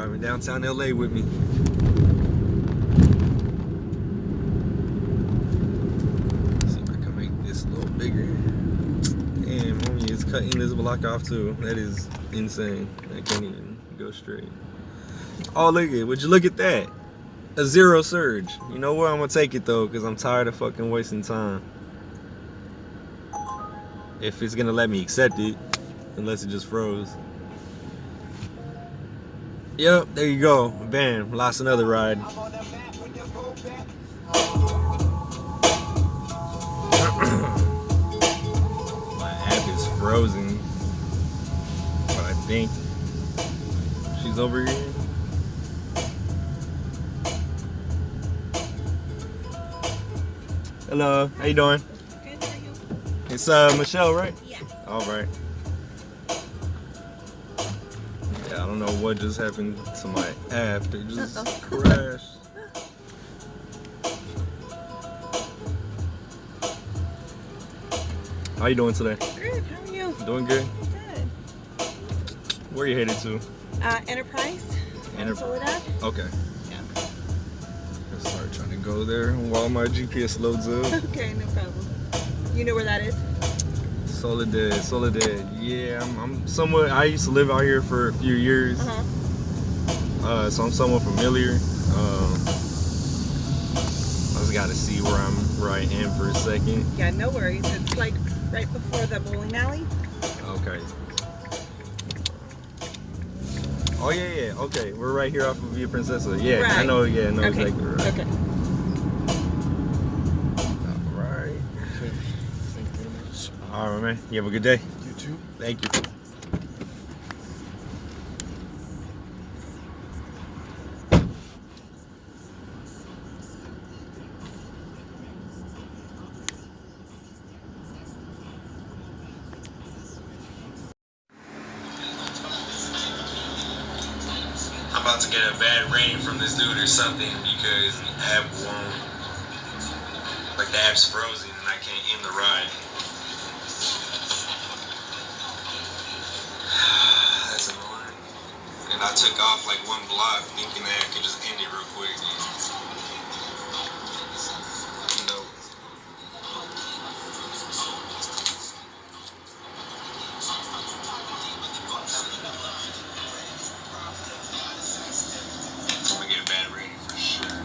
driving downtown LA with me. Let's see if I can make this a little bigger. Damn, homie is cutting this block off too. That is insane. I can't even go straight. Oh, look at it. Would you look at that? A zero surge. You know what? I'm gonna take it though, because I'm tired of fucking wasting time. If it's gonna let me accept it, unless it just froze. Yep, there you go. Bam, lost another ride. My app is frozen, but I think she's over here. Hello, how you doing? Good, how are you? It's Michelle, right? Yeah. All right. Yeah, I don't know what just happened to my app. It just crashed. How you doing today? Good, how are you? Doing good? Good. Where are you headed to? Enterprise. Soledad? Okay. Yeah. Let's start trying to go there while my GPS loads up. Okay, no problem. You know where that is? Soledad. Yeah, I'm somewhat. I used to live out here for a few years, so I'm somewhat familiar. I just got to see where I am for a second. Yeah, no worries. It's like right before the bowling alley. Okay. Oh yeah. Okay, we're right here off of Via Princesa. Yeah, right. I know. Yeah, I know okay. exactly right. Okay. All right, man. You have a good day. You too. Thank you. I'm about to get a bad rating from this dude or something because the app won't. Like the app's frozen and I can't end the ride. That's annoying. And I took off like one block thinking that I could just end it real quick. Nope. I'm gonna get a bad rating for sure.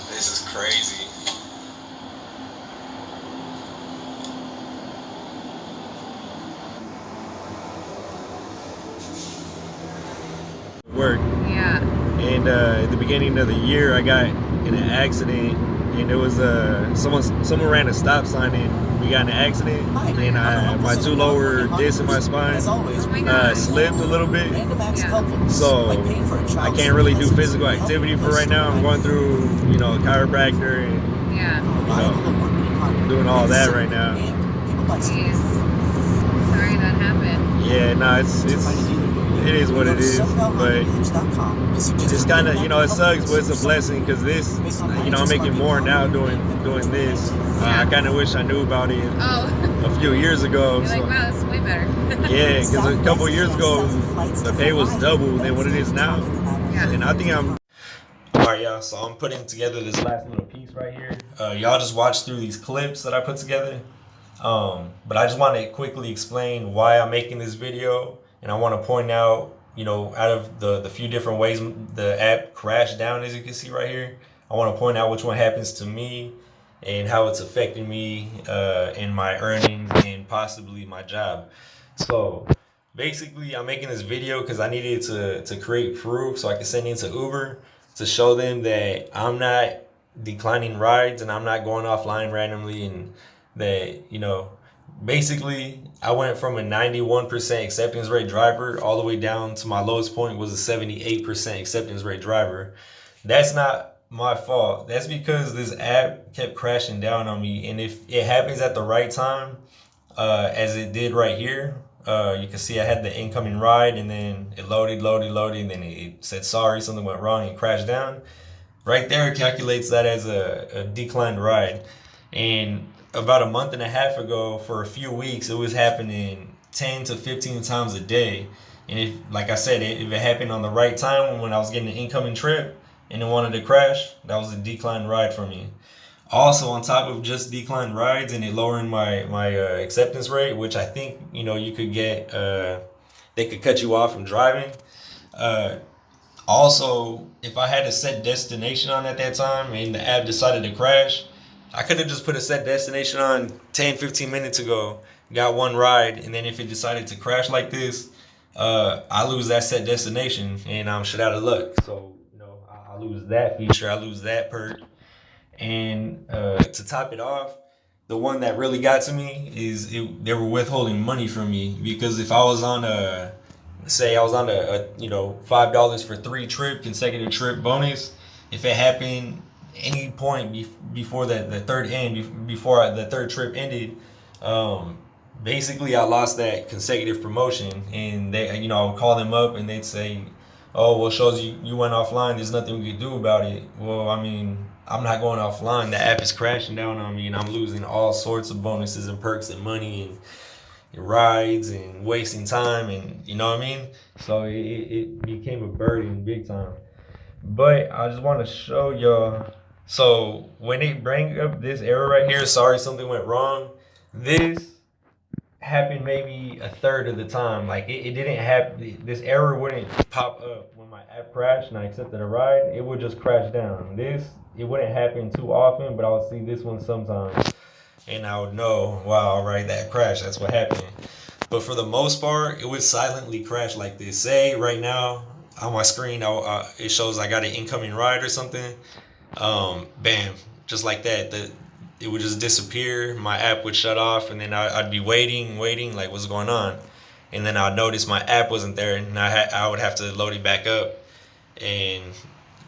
This is crazy. Work. Yeah. And at the beginning of the year, I got in an accident, and it was someone ran a stop sign, and we got in an accident, and my two lower discs in my spine slipped a little bit. So I can't really do physical activity for right now. I'm going through, a chiropractor and doing all that right now. Jeez. Sorry that happened. Yeah, no, it is what it is, but it's kind of, it sucks, but it's a blessing because this, I'm making more now doing this. I kind of wish I knew about it a few years ago. You're like, wow, this is way better. Yeah, because a couple of years ago, the pay was double than what it is now. Yeah. And I think Alright, y'all, so I'm putting together this last little piece right here. Y'all just watch through these clips that I put together. But I just want to quickly explain why I'm making this video. And I want to point out, out of the few different ways the app crashed down, as you can see right here, I want to point out which one happens to me and how it's affecting me in my earnings and possibly my job. So basically, I'm making this video because I needed to create proof so I can send it to Uber to show them that I'm not declining rides and I'm not going offline randomly, and that, basically, I went from a 91% acceptance rate driver all the way down to my lowest point was a 78% acceptance rate driver. That's not my fault. That's because this app kept crashing down on me. And if it happens at the right time, as it did right here, you can see I had the incoming ride and then it loaded, and then it said sorry, something went wrong and crashed down. right there calculates that as a declined ride. And about a month and a half ago, for a few weeks, it was happening 10 to 15 times a day. And if, like I said, if it happened on the right time when I was getting an incoming trip and it wanted to crash, that was a declined ride for me. Also, on top of just declined rides and it lowering my acceptance rate, which I think you could get, they could cut you off from driving. Uh, Also, if I had a set destination on at that time and the app decided to crash, I could have just put a set destination on 10, 15 minutes ago, got one ride, and then if it decided to crash like this, I lose that set destination and I'm shit out of luck. So, I lose that feature, I lose that perk. And to top it off, the one that really got to me is they were withholding money from me because if I was on a say I was on a $5 for 3 consecutive trip bonus. If it happened any point before the third end, before the third trip ended, basically I lost that consecutive promotion. And I would call them up and they'd say, "Oh, well, shows you went offline. There's nothing we could do about it." Well, I mean, I'm not going offline. The app is crashing down on me, and I'm losing all sorts of bonuses and perks and money and rides and wasting time, and you know what I mean. So it became a burden big time. But I just want to show y'all. So when it bring up this error right here, sorry something went wrong, this happened maybe a third of the time. Like it didn't happen, this error wouldn't pop up when my app crashed and I accepted a ride. It would just crash down. It wouldn't happen too often, but I would see this one sometimes and I would know, wow, all right, that crashed, that's what happened. But for the most part, it would silently crash like this. Say right now on my screen, it shows I got an incoming ride or something. Bam, just like that. It would just disappear. My app would shut off, and then I'd be waiting, like what's going on, and then I'd notice my app wasn't there, and I would have to load it back up, and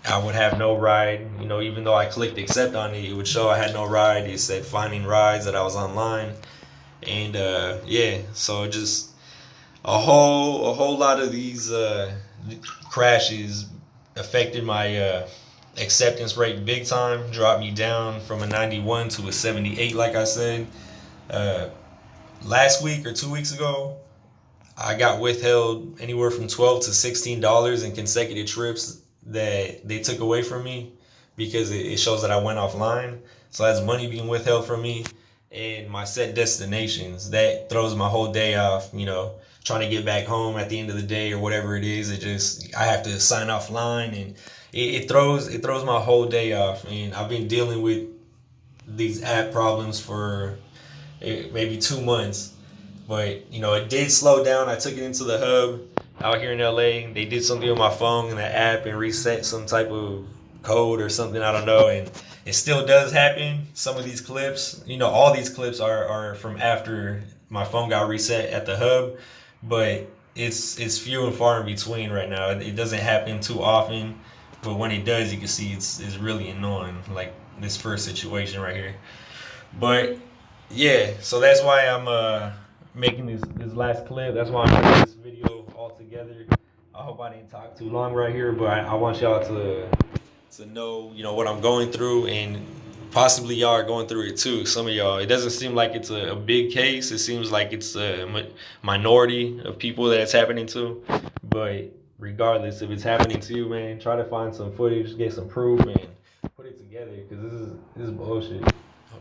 I would have no ride. Even though I clicked accept on it, it would show I had no ride. It said finding rides that I was online, and yeah, so just a whole lot of these crashes affected my acceptance rate big time, dropped me down from a 91 to a 78, like I said. Last week or 2 weeks ago, I got withheld anywhere from $12 to $16 in consecutive trips that they took away from me because it shows that I went offline. So that's money being withheld from me. And my set destinations, that throws my whole day off, trying to get back home at the end of the day or whatever it is. I have to sign offline, and it throws my whole day off. And I've been dealing with these app problems for maybe 2 months, but it did slow down. I took it into the hub out here in LA. They did something with my phone and the app and reset some type of code or something, I don't know, and it still does happen. Some of these clips, all these clips are from after my phone got reset at the hub, but it's few and far in between right now. It doesn't happen too often, but when it does, you can see it's really annoying, like this first situation right here. But yeah, so that's why I'm making this last clip. That's why I'm making this video all together. I hope I didn't talk too long right here, but I want y'all to know, what I'm going through, and possibly y'all are going through it too. Some of y'all, it doesn't seem like it's a big case. It seems like it's a minority of people that it's happening to. But regardless, if it's happening to you, man, try to find some footage, get some proof, and put it together, because this is bullshit.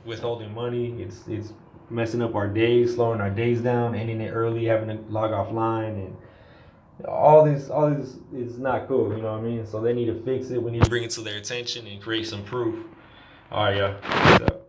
Withholding money, it's messing up our days, slowing our days down, ending it early, having to log offline, and all this is not cool, you know what I mean? So they need to fix it. We need to bring it to their attention and create some proof. All right, y'all. Peace out.